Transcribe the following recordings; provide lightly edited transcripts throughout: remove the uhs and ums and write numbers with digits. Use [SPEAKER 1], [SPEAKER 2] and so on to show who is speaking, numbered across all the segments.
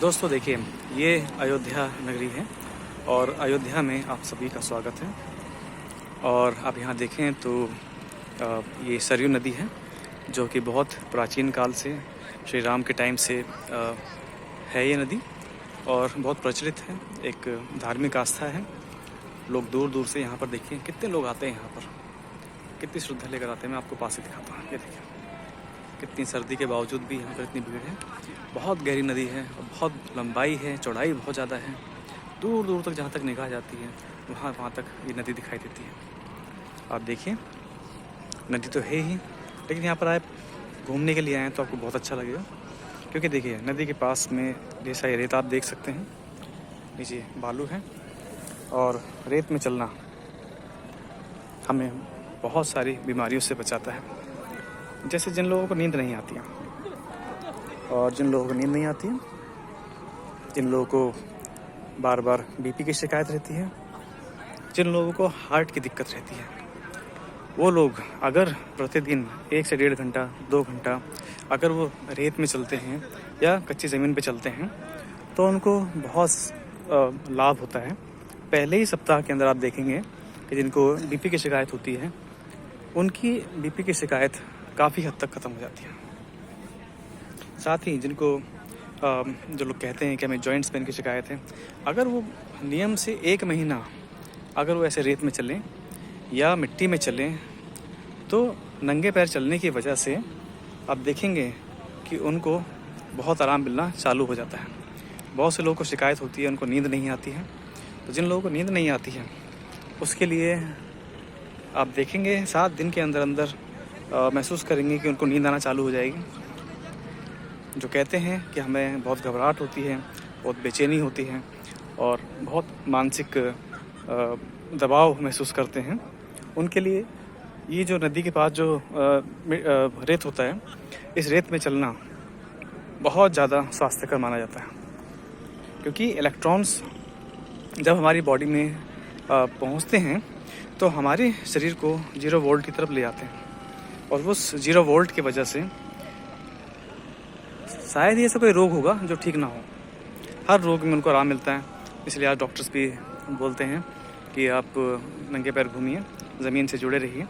[SPEAKER 1] दोस्तों देखिए, ये अयोध्या नगरी है और अयोध्या में आप सभी का स्वागत है। और आप यहाँ देखें तो ये सरयू नदी है जो कि बहुत प्राचीन काल से श्री राम के टाइम से है ये नदी और बहुत प्रचलित है, एक धार्मिक आस्था है। लोग दूर दूर से यहाँ पर देखिए कितने लोग आते हैं, यहाँ पर कितनी श्रद्धा लेकर आते हैं। मैं आपको पास से दिखाता हूँ। ये देखिए कितनी सर्दी के बावजूद भी यहाँ पर इतनी भीड़ है। बहुत गहरी नदी है और बहुत लंबाई है, चौड़ाई बहुत ज़्यादा है। दूर दूर तक जहाँ तक निगाह जाती है वहाँ तक ये नदी दिखाई देती है। आप देखिए नदी तो है ही, लेकिन यहाँ पर आप घूमने के लिए आए तो आपको बहुत अच्छा लगेगा, क्योंकि देखिए नदी के पास में जैसा ये रेत आप देख सकते हैं, नीचे बालू है और रेत में चलना हमें बहुत सारी बीमारियों से बचाता है। जैसे जिन लोगों को नींद नहीं आती है, और जिन लोगों को नींद नहीं आती है, जिन लोगों को बार बार बीपी की शिकायत रहती है, जिन लोगों को हार्ट की दिक्कत रहती है, वो लोग अगर प्रतिदिन 1 से 1.5 घंटा 2 घंटा अगर वो रेत में चलते हैं या कच्ची ज़मीन पे चलते हैं तो उनको बहुत लाभ होता है। पहले ही सप्ताह के अंदर आप देखेंगे कि जिनको बीपी की शिकायत होती है उनकी बीपी की शिकायत काफ़ी हद तक ख़त्म हो जाती है। साथ ही जिनको जो लोग कहते हैं कि हमें जॉइंट्स पेन की शिकायत है, अगर वो नियम से 1 महीना अगर वो ऐसे रेत में चलें या मिट्टी में चलें तो नंगे पैर चलने की वजह से आप देखेंगे कि उनको बहुत आराम मिलना चालू हो जाता है। बहुत से लोगों को शिकायत होती है, उनको नींद नहीं आती है। तो जिन लोगों को नींद नहीं आती है उसके लिए आप देखेंगे 7 दिन के अंदर अंदर महसूस करेंगे कि उनको नींद आना चालू हो जाएगी। जो कहते हैं कि हमें बहुत घबराहट होती है, बहुत बेचैनी होती है और बहुत मानसिक दबाव महसूस करते हैं, उनके लिए ये जो नदी के पास जो रेत होता है, इस रेत में चलना बहुत ज़्यादा स्वास्थ्यकर माना जाता है। क्योंकि इलेक्ट्रॉन्स जब हमारी बॉडी में पहुंचते हैं तो हमारे शरीर को 0 वोल्ट की तरफ ले आते हैं, और उस 0 वोल्ट की वजह से शायद ही ऐसा कोई रोग होगा जो ठीक ना हो। हर रोग में उनको आराम मिलता है। इसलिए आज डॉक्टर्स भी बोलते हैं कि आप नंगे पैर घूमिए, ज़मीन से जुड़े रहिए।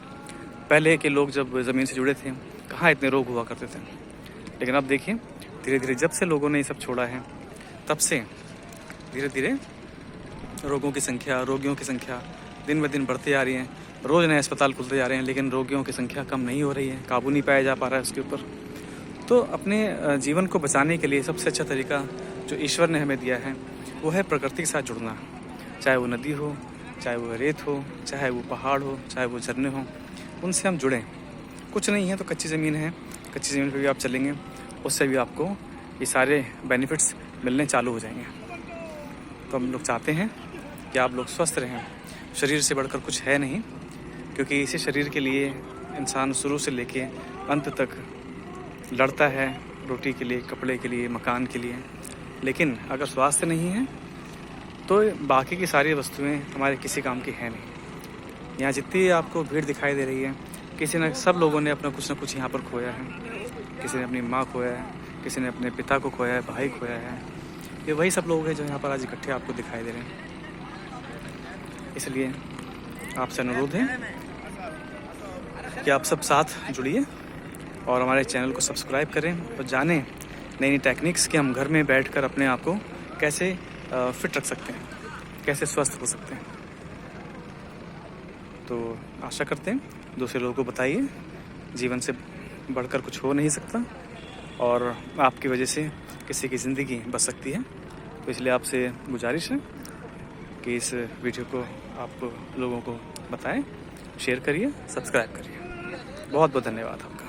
[SPEAKER 1] पहले के लोग जब ज़मीन से जुड़े थे कहाँ इतने रोग हुआ करते थे, लेकिन अब देखिए धीरे धीरे जब से लोगों ने ये सब छोड़ा है तब से धीरे धीरे रोगियों की संख्या दिन ब दिन बढ़ती आ रही है। रोज़ नए अस्पताल खुलते जा रहे हैं, लेकिन रोगियों की संख्या कम नहीं हो रही है, काबू नहीं पाया जा पा रहा है उसके ऊपर। तो अपने जीवन को बचाने के लिए सबसे अच्छा तरीका जो ईश्वर ने हमें दिया है वो है प्रकृति के साथ जुड़ना। चाहे वो नदी हो, चाहे वो रेत हो, चाहे वो पहाड़ हो, चाहे वो झरने हो, उनसे हम जुड़ें। कुछ नहीं है तो कच्ची ज़मीन है, कच्ची ज़मीन पर भी आप चलेंगे, उससे भी आपको ये सारे बेनिफिट्स मिलने चालू हो जाएंगे। तो हम लोग चाहते हैं कि आप लोग स्वस्थ रहें। शरीर से बढ़कर कुछ है नहीं, क्योंकि इसी शरीर के लिए इंसान शुरू से लेके अंत तक लड़ता है, रोटी के लिए, कपड़े के लिए, मकान के लिए। लेकिन अगर स्वास्थ्य नहीं है तो बाकी की सारी वस्तुएं हमारे किसी काम की है नहीं। यहाँ जितनी आपको भीड़ दिखाई दे रही है, किसी न सब लोगों ने अपना कुछ ना कुछ यहाँ पर खोया है। किसी ने अपनी माँ खोया है, किसी ने अपने पिता को खोया है, भाई खोया है। ये वही सब लोग हैं जो यहाँ पर आज इकट्ठे आपको दिखाई दे रहे हैं। इसलिए आपसे अनुरोध है कि आप सब साथ जुड़िए और हमारे चैनल को सब्सक्राइब करें और जानें नई नई टेक्निक्स कि हम घर में बैठकर अपने आप को कैसे फिट रख सकते हैं, कैसे स्वस्थ हो सकते हैं। तो आशा करते हैं दूसरे लोगों को बताइए, जीवन से बढ़कर कुछ हो नहीं सकता और आपकी वजह से किसी की ज़िंदगी बच सकती है। तो इसलिए आपसे गुजारिश है कि इस वीडियो को आप लोगों को बताएं, शेयर करिए, सब्सक्राइब करिए। बहुत बहुत धन्यवाद आपका।